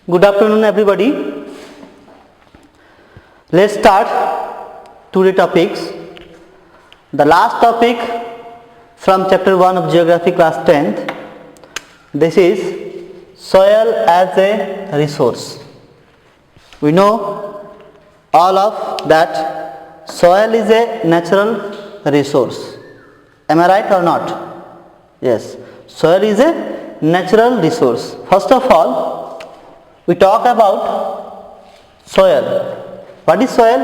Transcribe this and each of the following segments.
Good afternoon, everybody. Let's start today's topics. The last topic from chapter 1 of Geography class 10th. This is soil as a resource. We know all of that soil is a natural resource. Am I right or not? Yes, soil is a natural resource. First of all, we talk about soil. What is soil?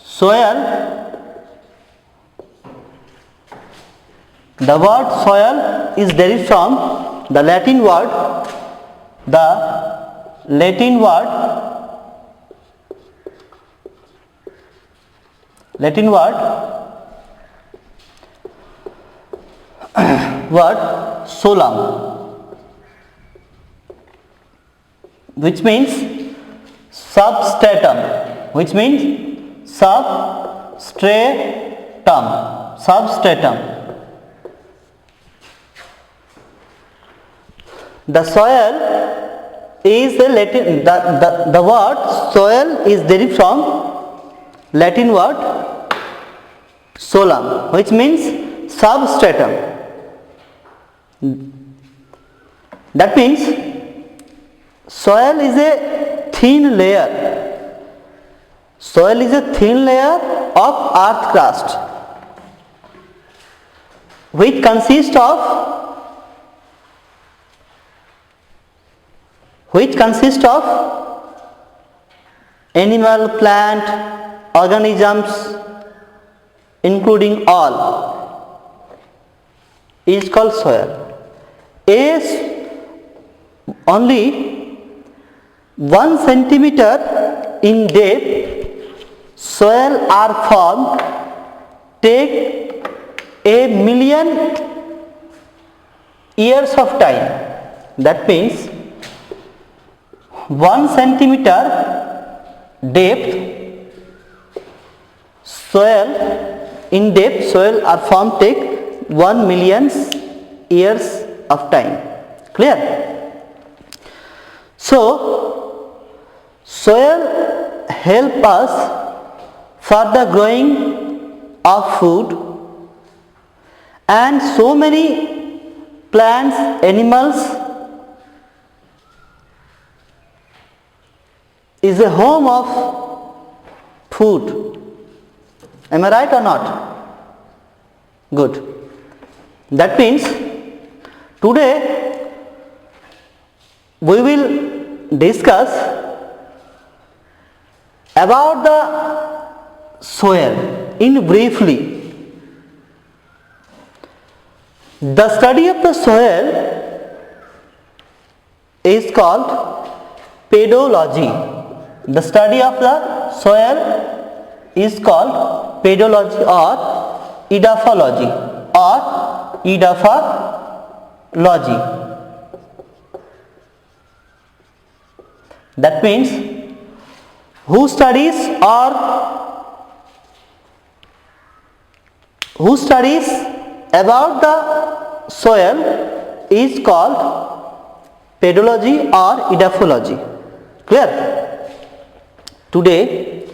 Soil, the word soil is derived from the Latin word solum, which means substratum, The soil is the word soil is derived from Latin word solum, which means substratum. That means soil is a thin layer. Soil is a thin layer of earth crust, which consists of animal, plant, organisms, including all, is called soil. Only 1 centimeter in depth, soil are formed take a million years of time. That means 1 centimeter depth, soil are formed take 1 million years of time. Clear? So, soil help us for the growing of food, and so many plants, animals is a home of food. Am I right or not? Good. That means today we will discuss about the soil in briefly. The study of the soil is called pedology. The study of the soil is called pedology or edaphology That means who studies about the soil is called pedology or edaphology. Clear? Today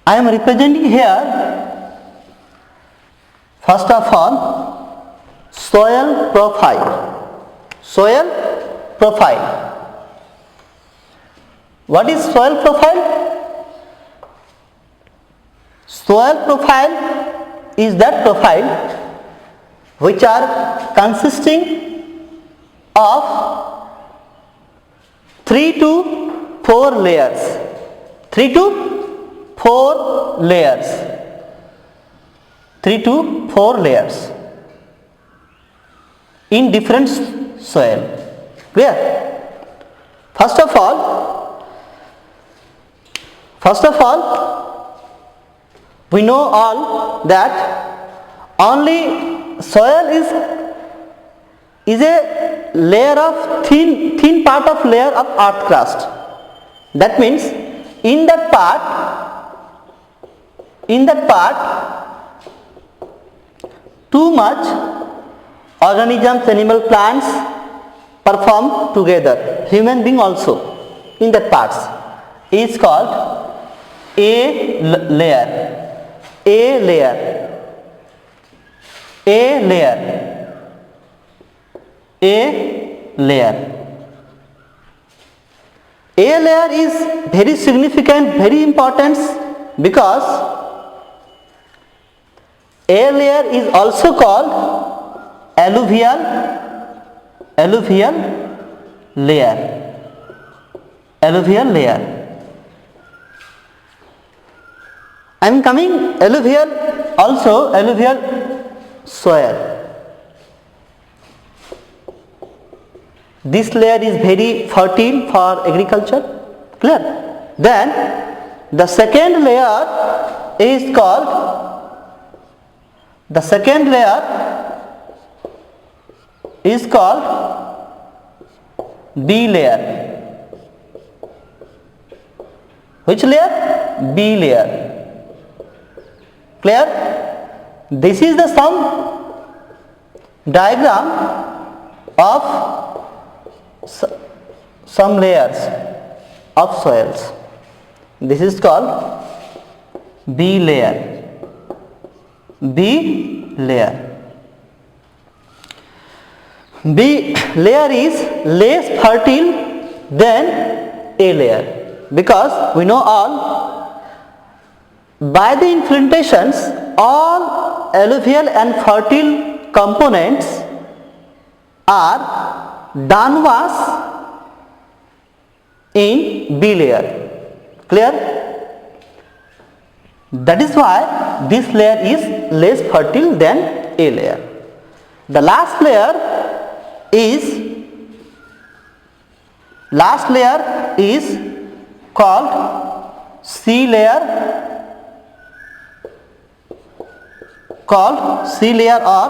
I am representing here, first of all, soil profile. What is soil profile? Soil profile is that profile which are consisting of 3 to 4 layers. 3 to 4 layers in different soil. Clear? First of all, we know all that only soil is a layer of thin part of layer of earth crust. That means in that part too much organisms, animal, plants, perform together, human being also in that parts, is called layer, a layer, a layer, a layer. A layer is very significant, very important, because a layer is also called alluvial layer, alluvial layer. I am coming alluvial, also alluvial soil. This layer is very fertile for agriculture, clear? Then the second layer is called, the second layer is called B layer. Which layer? B layer. Clear? This is the some diagram of some layers of soils. This is called B layer. B layer. B layer is less fertile than A layer, because we know all, by the infiltrations all alluvial and fertile components are downwards in B layer. Clear? That is why this layer is less fertile than A layer. The last layer is called C layer, or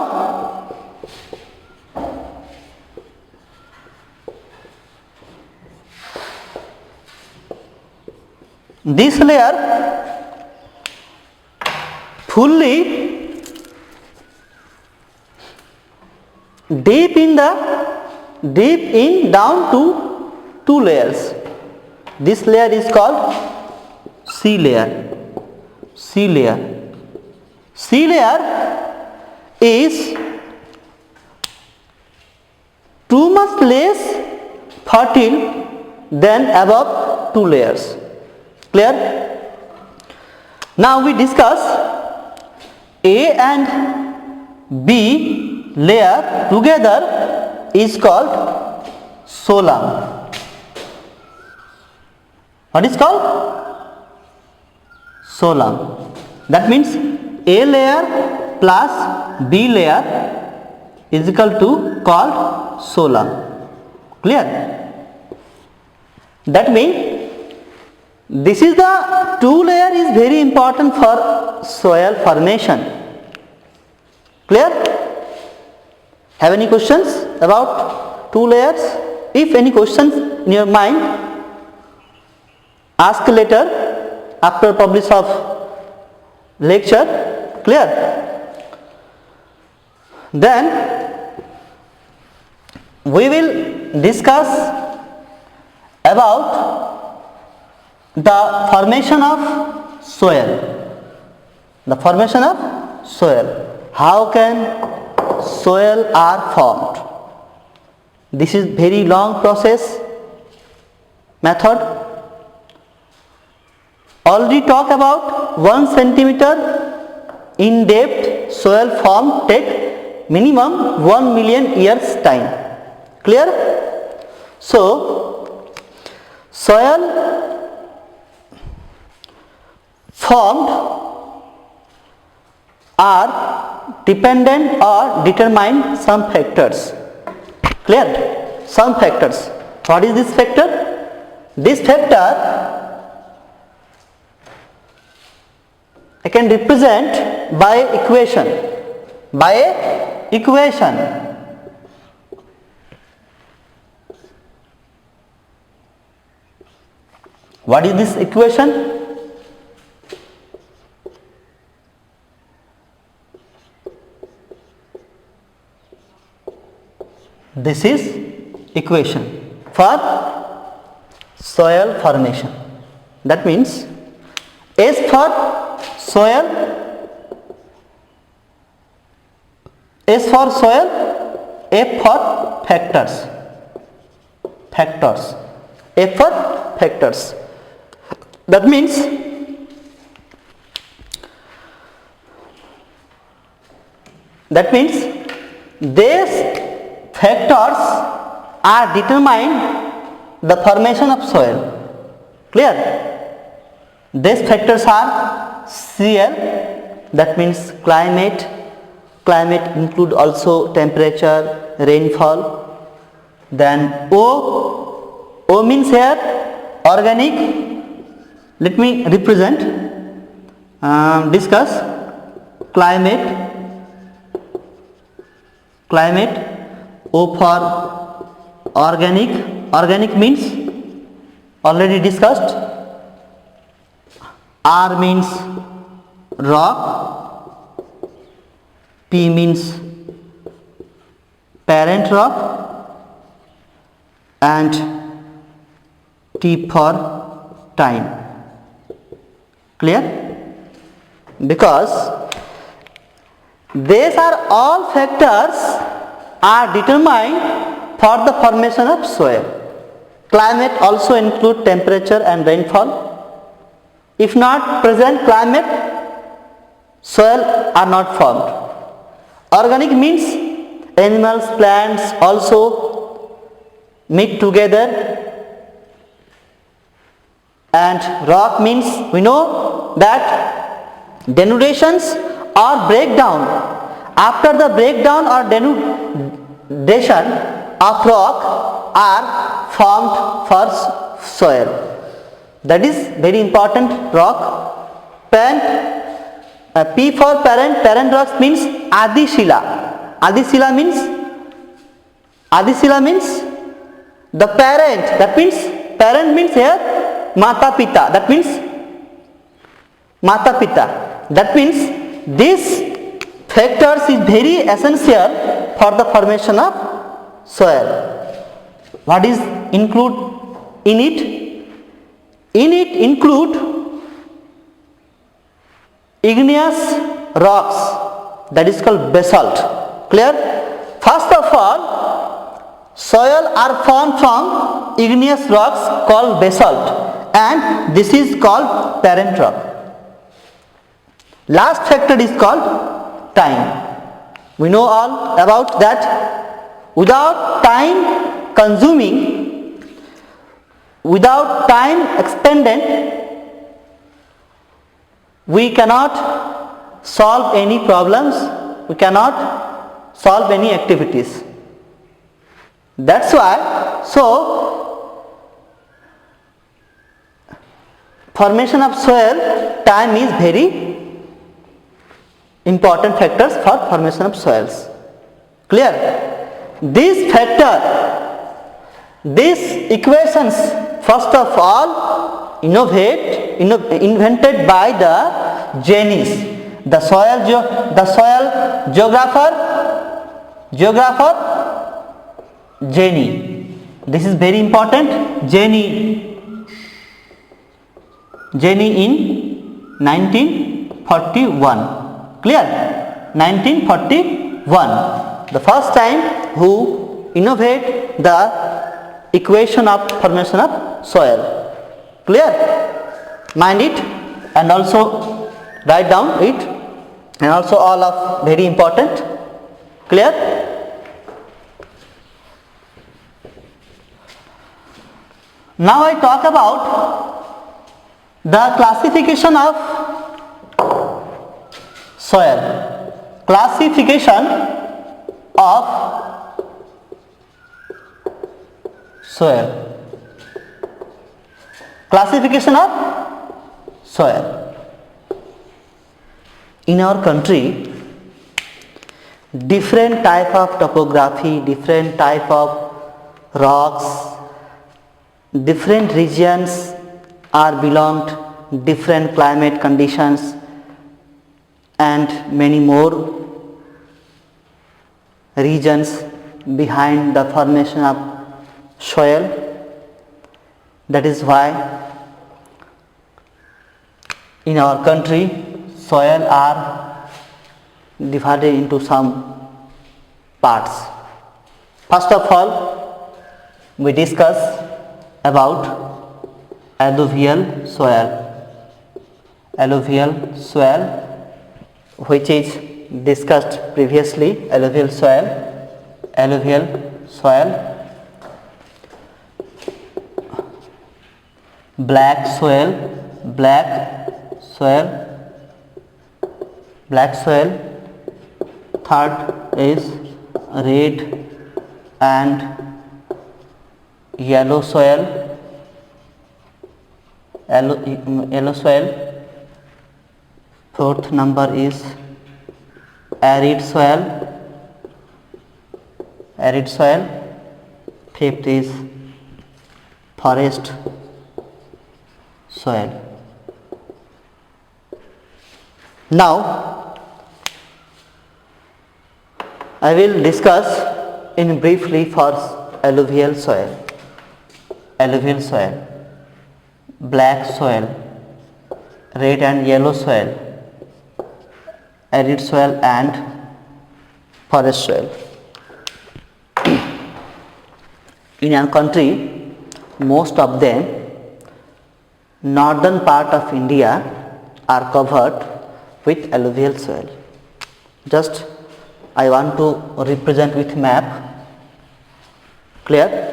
this layer fully deep in down to two layers. This layer is called C layer. C layer. C layer is too much less fertile than above two layers. Clear? Now we discuss A and B layer together is called solam. What is called? Solam. That means A layer plus B layer is equal to called solam. Clear? That means this is the two layer is very important for soil formation. Clear? Have any questions about two layers? If any questions in your mind, ask later after publish of lecture. Clear? Then we will discuss about the formation of soil. The formation of soil. How can soil are formed? This is very long process method. Already talk about 1 centimeter in depth soil form take minimum 1 million years time. Clear? So soil formed are dependent or determine some factors. Clear? Some factors. What is this factor? This factor I can represent by equation. By a equation. What is this equation? This is equation for soil formation. That means S for soil, F for factors, F for factors. That means these factors are determine the formation of soil. Clear? These factors are CL, that means climate include also temperature, rainfall. Then O means here organic. Let me discuss climate. O for organic means already discussed. R means rock, P means parent rock, and T for time. Clear? Because these are all factors are determined for the formation of soil. Climate also include temperature and rainfall. If not present climate, soil are not formed. Organic means animals, plants also meet together, and rock means we know that denudations or breakdown. After the breakdown or denudation of rock are formed for soil. That is very important. Rock. P for parent rocks means Adishila. Adishila means the parent. That means parent means here Mata Pita. That means Mata Pita. That means this factors is very essential for the formation of soil. What is include in it? In it include igneous rocks, that is called basalt. Clear? First of all, soil are formed from igneous rocks called basalt, and this is called parent rock. Last factor is called time. We know all about that. Without time consuming, without time expended, we cannot solve any problems, we cannot solve any activities. That's why, so formation of soil, time is very important factors for formation of soils. Clear? This factor, these equations, first of all invented by the Janis, the soil geographer Jani. This is very important. Jani in 1941. Clear? 1941. The first time who innovate the equation of formation of soil. Clear? Mind it and also write down it, and also all of very important. Clear? Now I talk about the classification of soil. Classification of soil. Classification of soil. In our country, different type of topography, different type of rocks, different regions are belonged, different climate conditions, and many more regions behind the formation of soil. That is why in our country soil are divided into some parts. First of all, we discuss about alluvial soil. Alluvial soil, which is discussed previously. Alluvial soil, black soil, third is red and yellow soil, fourth number is arid soil, fifth is forest soil. Now I will discuss in briefly for alluvial soil, black soil, red and yellow soil, arid soil and forest soil. In our country, most of them, northern part of India are covered with alluvial soil. Just I want to represent with map. Clear?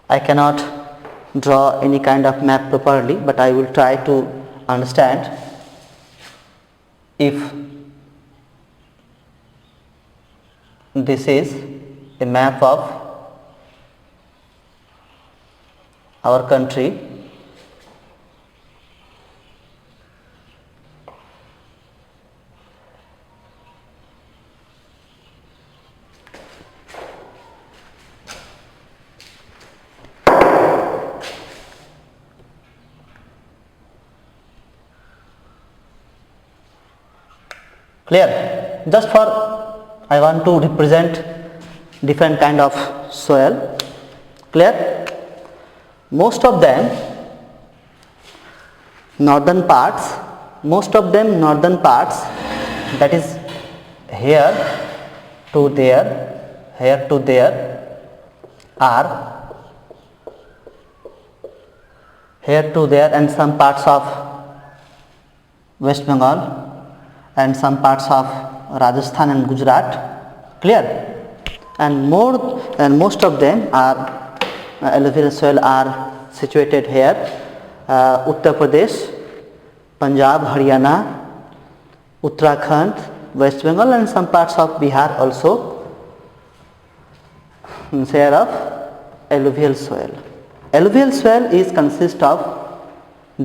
I cannot draw any kind of map properly, but I will try to understand. If this is a map of our country, clear? Just for I want to represent different kind of soil. Clear? Most of them northern parts, that is here to there, and some parts of West Bengal and some parts of Rajasthan and Gujarat. Clear? And most of them are alluvial soil are situated here, Uttar Pradesh, Punjab, Haryana, Uttarakhand, West Bengal and some parts of Bihar also share of alluvial soil. Alluvial soil is consist of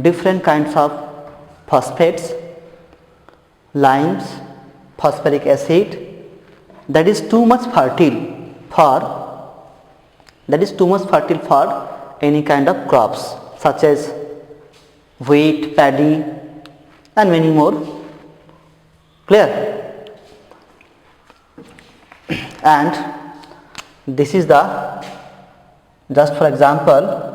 different kinds of phosphates, limes, phosphoric acid, that is too much fertile for any kind of crops such as wheat, paddy and many more. Clear? And this is the, just for example,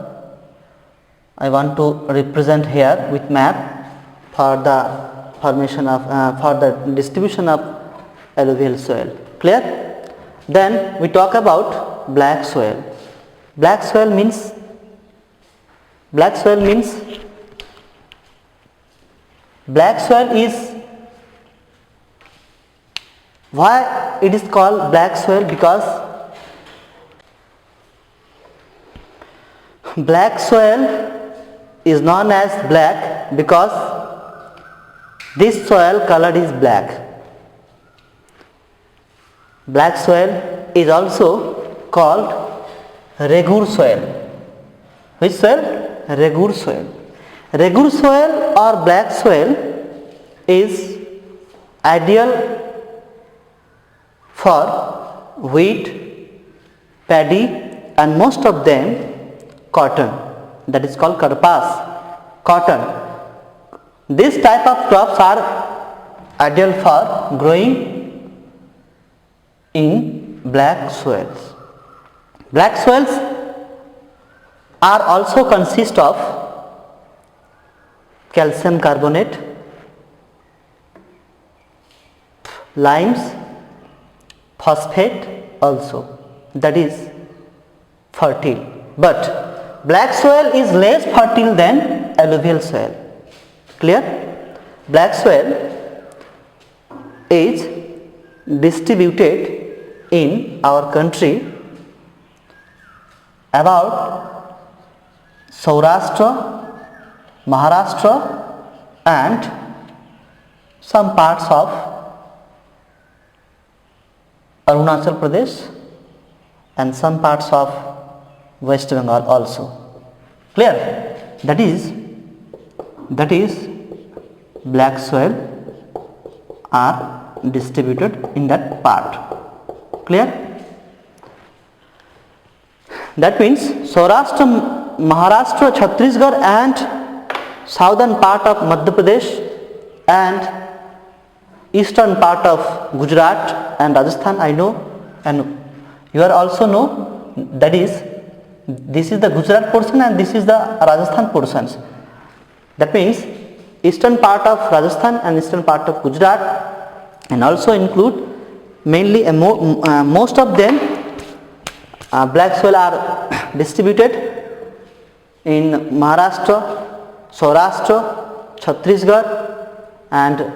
I want to represent here with map for the formation of for the distribution of alluvial soil. Clear? Then we talk about black soil. Black soil means black soil is, why it is called black soil? Because black soil is known as black because this soil color is black. Black soil is also called regur soil. Which soil? Regur soil. Regur soil or black soil is ideal for wheat, paddy and most of them cotton, that is called karpas, cotton. This type of crops are ideal for growing in black soils. Black soils are also consist of calcium carbonate, limes, phosphate also, that is fertile. But black soil is less fertile than alluvial soil. Clear? Black soil is distributed in our country about Saurashtra, Maharashtra and some parts of Arunachal Pradesh and some parts of West Bengal also. Clear? That is black soil are distributed in that part. Clear? That means Saurashtra, Maharashtra, Chhattisgarh and southern part of Madhya Pradesh and eastern part of Gujarat and Rajasthan, I know, and you are also know, that is, this is the Gujarat portion and this is the Rajasthan portions. That means eastern part of Rajasthan and eastern part of Gujarat, and also include mainly most of them black soil are distributed in Maharashtra, Saurashtra, Chhattisgarh and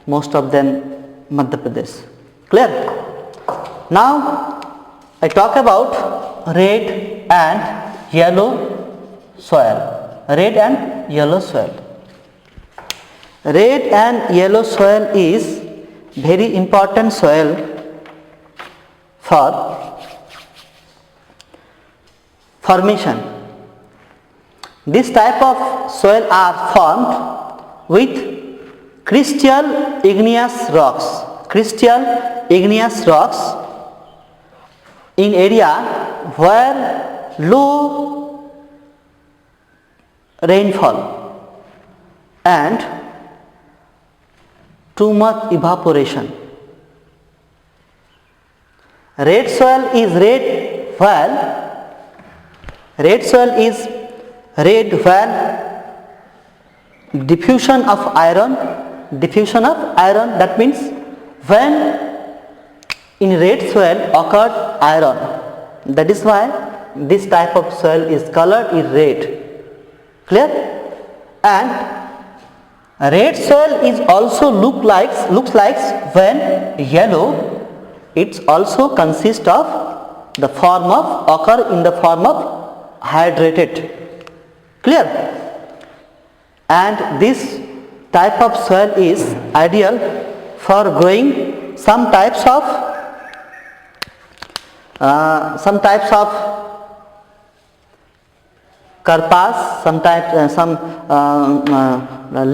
most of them Madhya Pradesh. Clear? Now I talk about red and yellow soil. Red and yellow soil. Red and yellow soil is very important soil for formation. This type of soil are formed with crystal igneous rocks. Crystal igneous rocks in area where low rainfall and too much evaporation. Red soil is red where diffusion of iron, that means when in red soil occurred iron, that is why this type of soil is colored is red. Clear? And red soil is also looks like when yellow, it also consists of the form of occur in the form of hydrated. Clear? And this type of soil is ideal for growing some types of karpas, some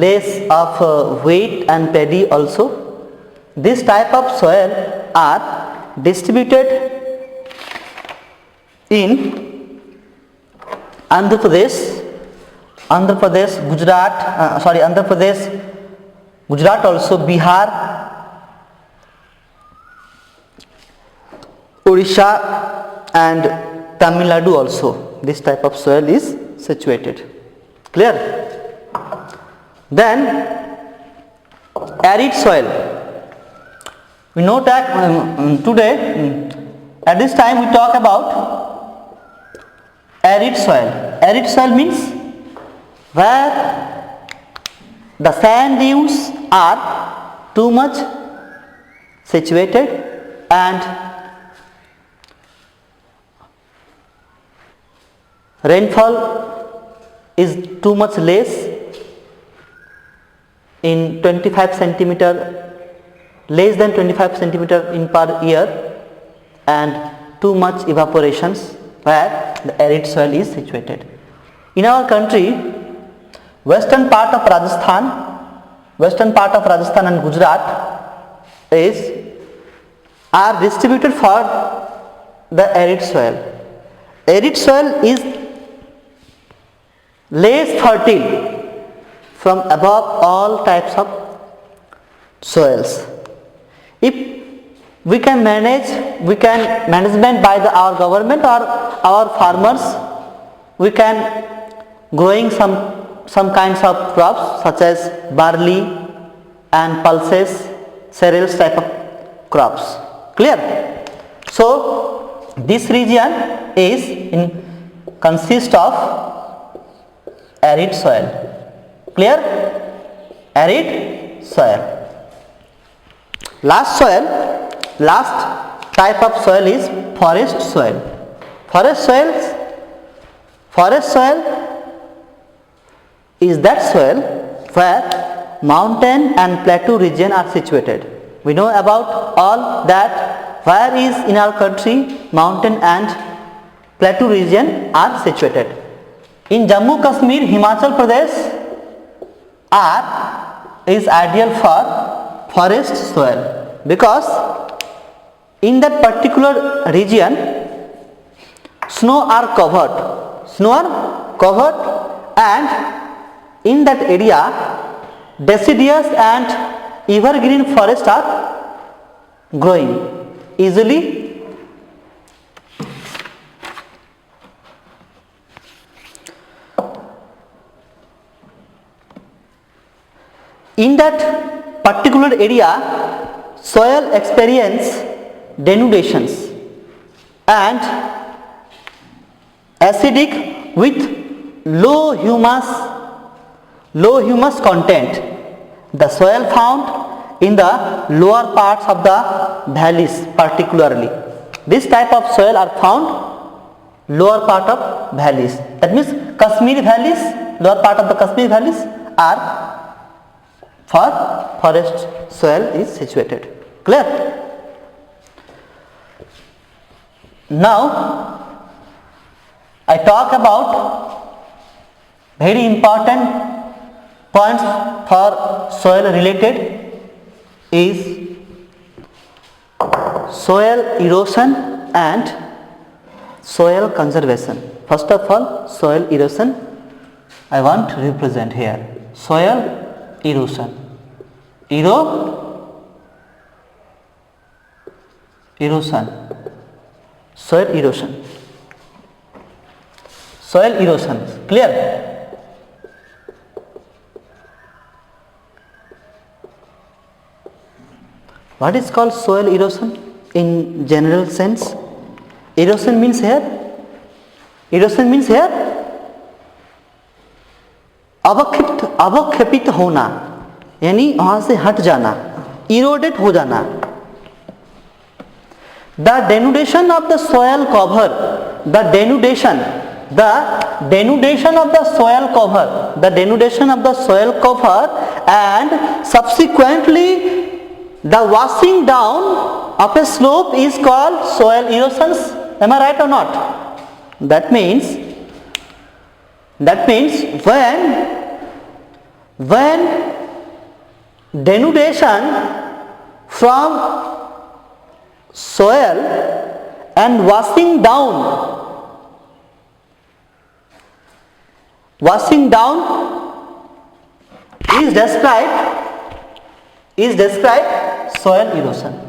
less of wheat and paddy also. This type of soil are distributed in Andhra Pradesh, Gujarat also, Bihar, Odisha and Tamil Nadu also. This type of soil is situated. Clear? Then arid soil. We know that today at this time we talk about arid soil. Arid soil means where the sand dunes are too much situated and rainfall is too much less in 25 centimeter, less than 25 centimeter in per year, and too much evaporations where the arid soil is situated. In our country, western part of Rajasthan and Gujarat are distributed for the arid soil. Arid soil is less fertile from above all types of soils. If we can management by our government or our farmers. We can growing some kinds of crops such as barley and pulses, cereals type of crops. Clear? So this region consists of arid soil. Clear? Arid soil. Last type of soil is forest soil. Forest soil is that soil where mountain and plateau region are situated. We know about all that where is in our country mountain and plateau region are situated. In Jammu Kashmir, Himachal Pradesh is ideal for forest soil because in that particular region snow are covered and in that area deciduous and evergreen forests are growing easily. In that particular area soil experience denudations and acidic with low humus content. The soil found in the lower parts of the valleys particularly. This type of soil are found lower part of valleys. That means Kashmir valleys, lower part of the Kashmir valleys are for forest soil is situated. Clear? Now I talk about very important points for soil related is soil erosion and soil conservation. First of all, soil erosion I want to represent here. Soil erosion. Soil erosion. Soil erosion. Clear? What is called soil erosion in general sense? Erosion means here अवक्षेपित होना यानी वहां से हट जाना, इरोडेट हो जाना. The denudation of the soil cover, the denudation of the soil cover and subsequently the washing down of a slope is called soil erosions. Am I right or not? That means when denudation from soil and washing down is described soil erosion.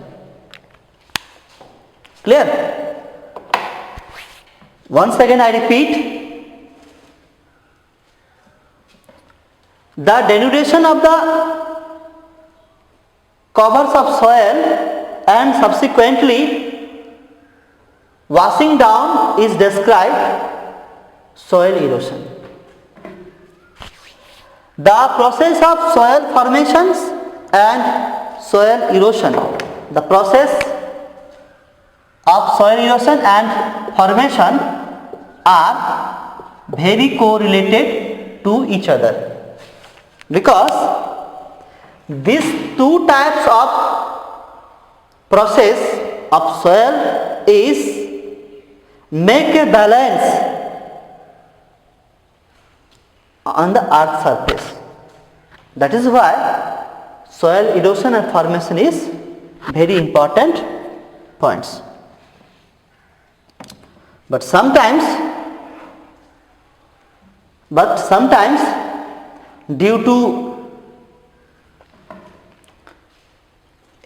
Clear? Once again I repeat, the denudation of the covers of soil and subsequently washing down is described soil erosion. The process of soil formations and soil erosion. The process of soil erosion and formation are very correlated to each other because these two types of process of soil is make a balance on the earth surface. That is why soil erosion and formation is very important points. But sometimes due to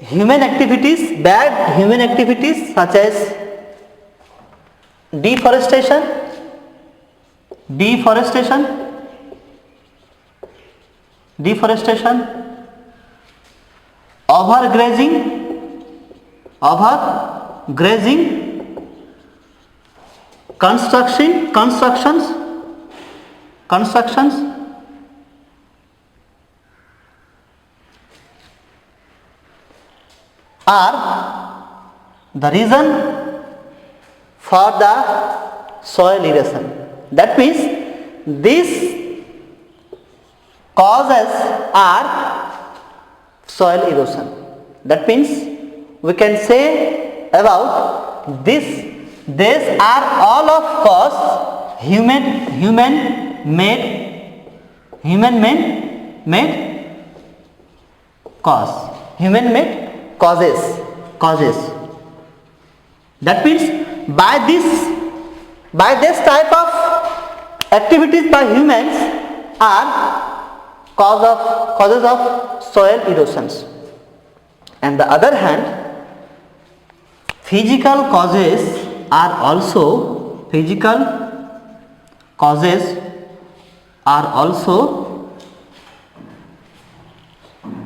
human activities, bad human activities such as deforestation, overgrazing, constructions are the reason for the soil erosion. That means these causes are soil erosion. That means we can say about these are all of cause human made causes. That means by this type of activities by humans are causes of soil erosions. And the other hand, physical causes are also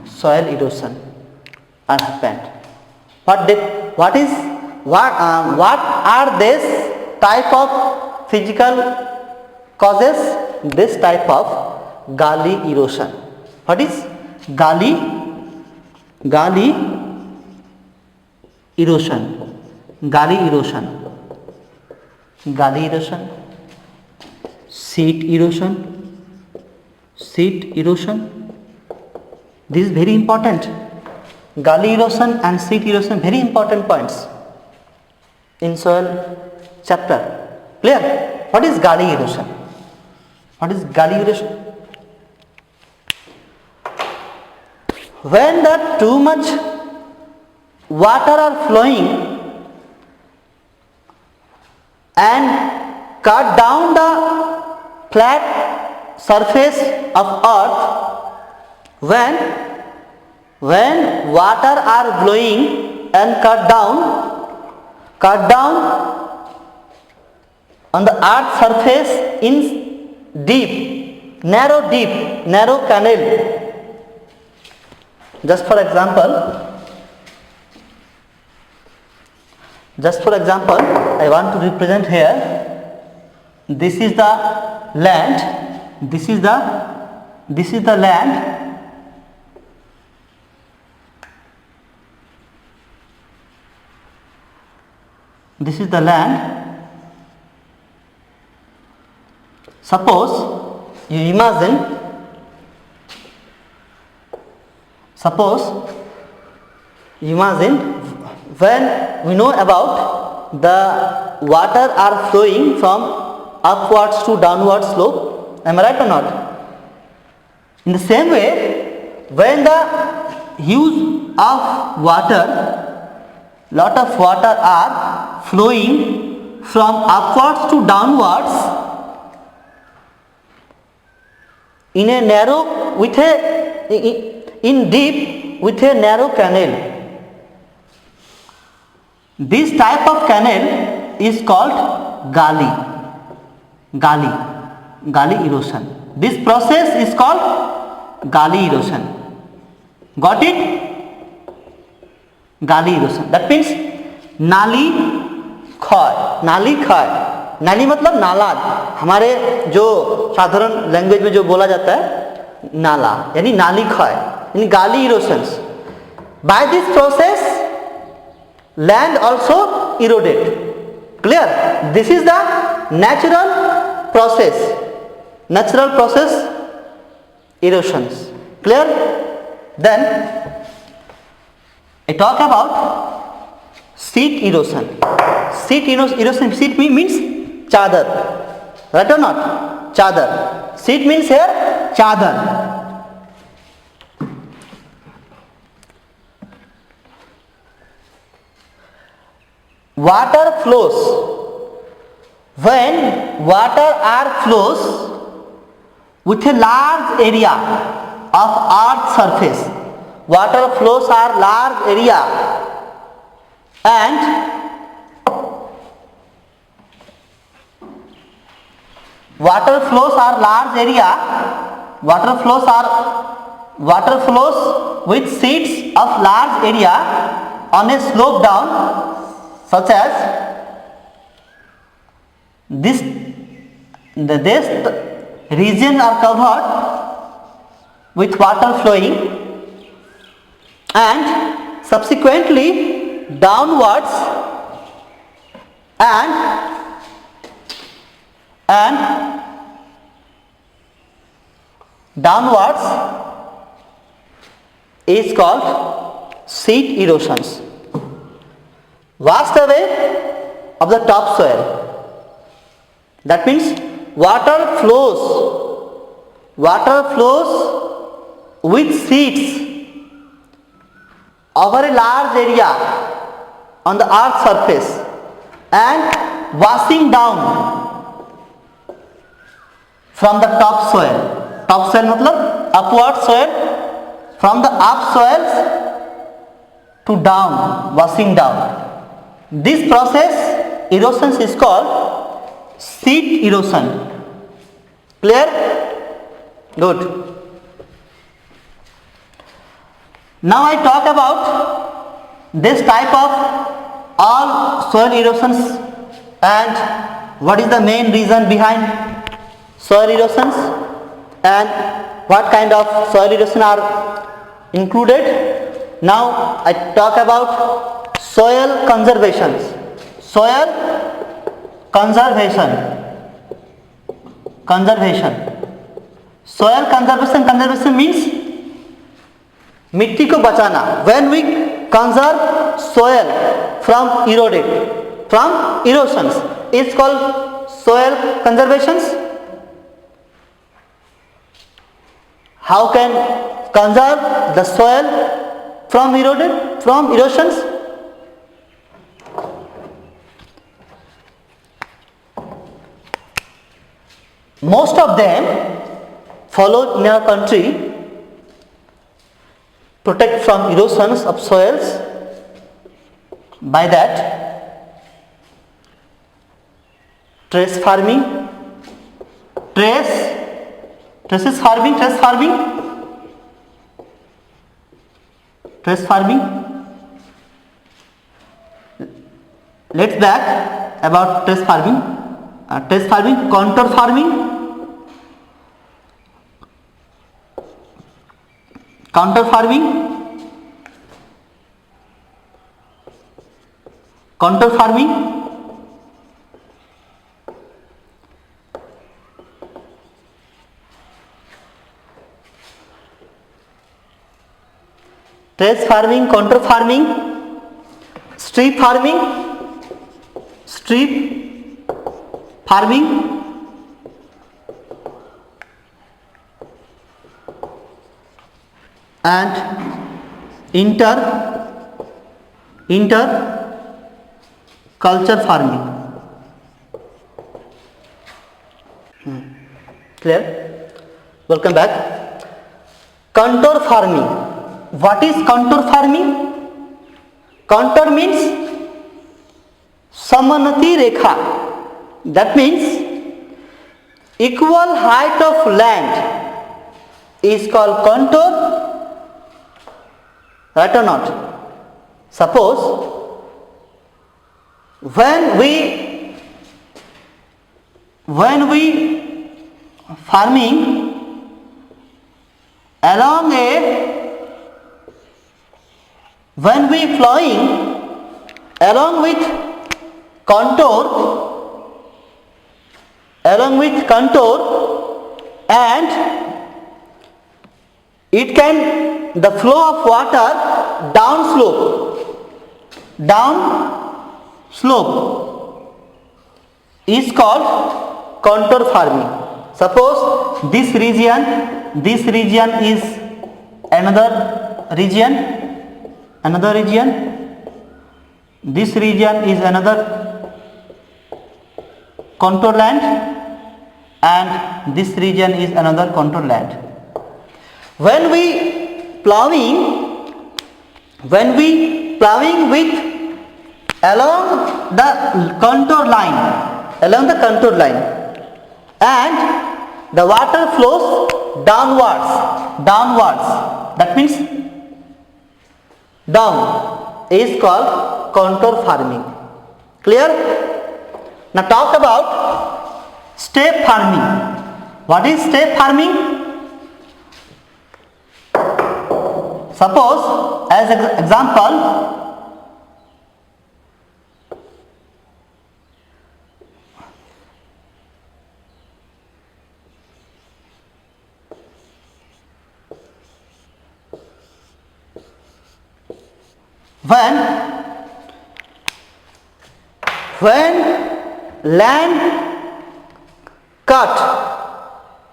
soil erosion are happened. What are these type of physical causes? This type of gully erosion. What is gully erosion, sheet erosion. This is very important. Gully erosion and sheet erosion, very important points in soil chapter. Clear? What is gully erosion? When the too much water are flowing and cut down the flat surface of earth, when water are flowing and cut down on the earth surface in narrow canal. Just for example, I want to represent here. This is the land. This is the land. This is the land. Suppose you imagine. When we know about the water are flowing from upwards to downward slope, am I right or not? In the same way, when the use of water, lot of water are flowing from upwards to downwards in a narrow deep with a narrow canal. This type of canal is called gully erosion. This process is called gully erosion. Got it? Gully erosion. That means नाली मतलब नाला. हमारे जो साधारण language में जो बोला जाता है नाला, यानी नाली क्षय, यानी gully erosions. By this process, land also eroded. Clear? This is the natural process erosions. Clear? Then I talk about sheet erosion. Sheet means chadar. Right or not? Chadar. Sheet means here chadar. Water flows. When water flows with a large area of earth surface, water flows are large area and water flows with sheets of large area on a slope down, such as this region are covered with water flowing and subsequently downwards and downwards is called sheet erosions. Washed away of the topsoil. That means water flows with sheets over a large area on the earth's surface and washing down from the topsoil. Topsoil मतलब upward soil, from the up soils to down, washing down. This process erosion is called sheet erosion. Clear? Good. Now I talk about this type of all soil erosions and what is the main reason behind soil erosions and what kind of soil erosion are included. Now I talk about soil conservation. Soil conservation. Soil conservation means मिट्टी को बचाना. When we conserve soil from erosions, it's called soil conservations. How can conserve the soil from erosions? Most of them follow in our country protect from erosions of soils by that trace farming, Let's back about trace farming, contour farming, trace farming, contour farming, strip farming, and inter culture farming. Clear? Welcome back. Contour farming. What is contour farming? Contour means Samanati Rekha. That means equal height of land is called contour. Right or not? Suppose when we farming along when we plowing along with contour and it can the flow of water down slope is called contour farming. Suppose this region is another region, this region is another contour land and this region is another contour land. When we plowing when we plowing with along the contour line, and the water flows downwards, that means down, is called contour farming. Clear? Now talk about step farming. What is step farming? Suppose as example, when land cut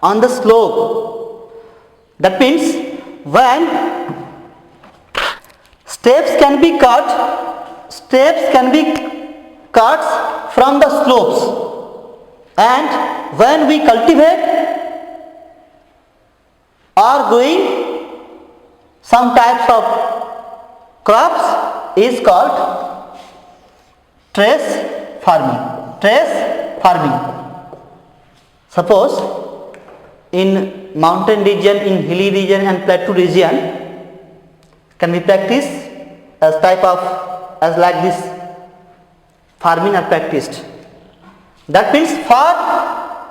on the slope, that means when steps can be cut from the slopes, and when we cultivate or growing some types of crops is called terrace farming. Suppose in mountain region, in hilly region and plateau region can be practiced as like this farming are practiced. That means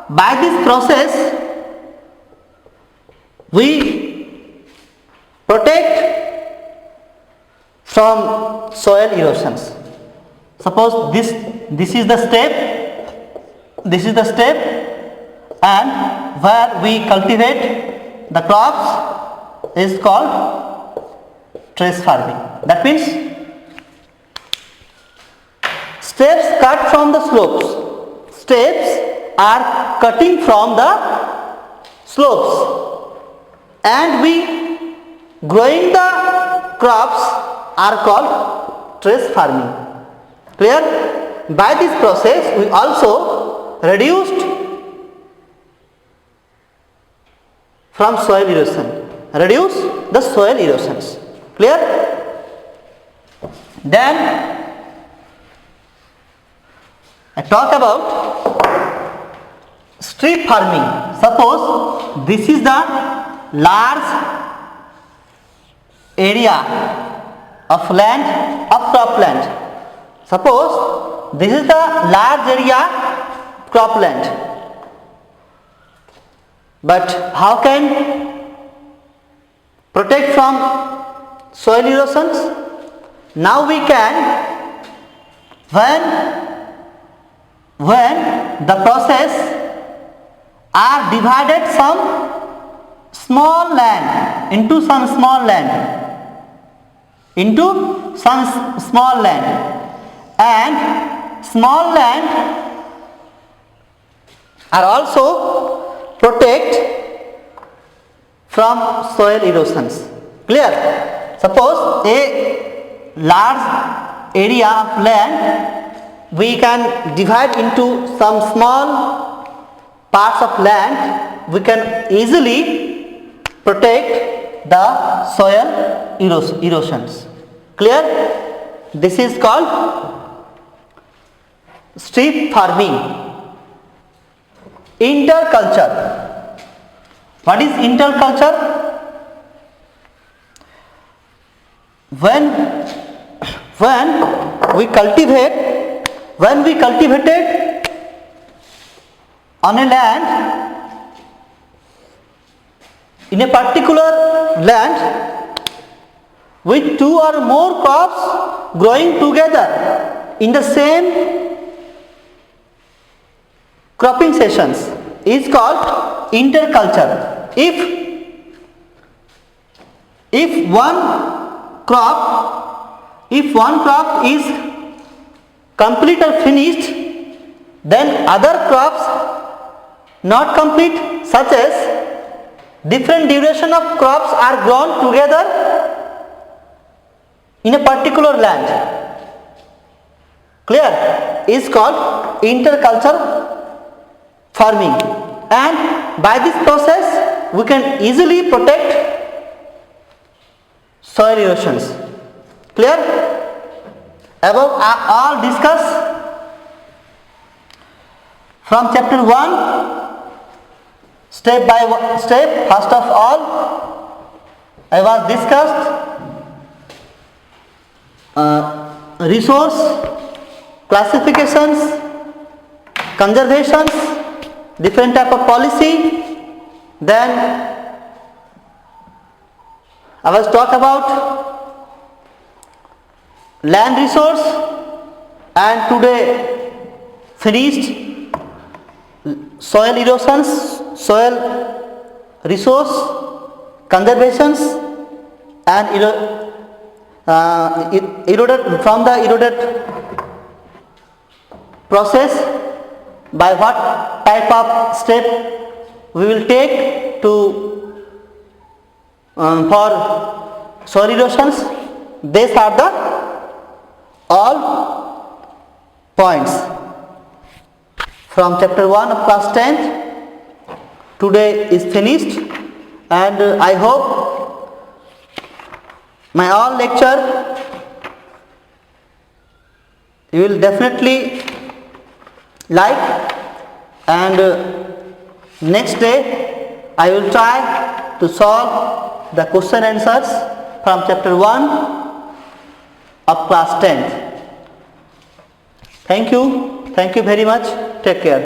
by this process we protect from soil erosions. Suppose this is the step, and where we cultivate the crops is called terrace farming. That means steps cut from the slopes. Steps are cutting from the slopes, and we growing the crops are called terrace farming. Clear? By this process we also reduced from soil erosion. Reduce the soil erosions. Clear? Then I talk about strip farming. Suppose this is the large area of land, of cropland. Suppose this is the large area cropland. But how can protect from soil erosions? Now we can, when the process are divided some small land into some small land, and small land are also protect from soil erosions. Clear? Suppose a large area of land we can divide into some small parts of land, we can easily protect the soil erosions. Clear? This is called strip farming. Interculture. What is interculture? When we cultivated on a land, in a particular land, with two or more crops growing together in the same cropping sessions is called interculture. If one crop is complete or finished, then other crops not complete, such as different duration of crops are grown together in a particular land. Clear? Is called interculture farming, and by this process we can easily protect soil erosions. Clear? Above all discuss from chapter 1 step by step. First of all, I was discussed resource classifications, conservations, different type of policy. Then I was talk about land resource, and today finished soil erosions, soil resource conservations, and eroded from the eroded process, by what type of step we will take to for soil erosions. These are the all points from chapter 1 of class 10th. Today is finished, and I hope my all lecture you will definitely like, and next day I will try to solve the question answers from chapter 1 of class 10th. Thank you very much. Take care.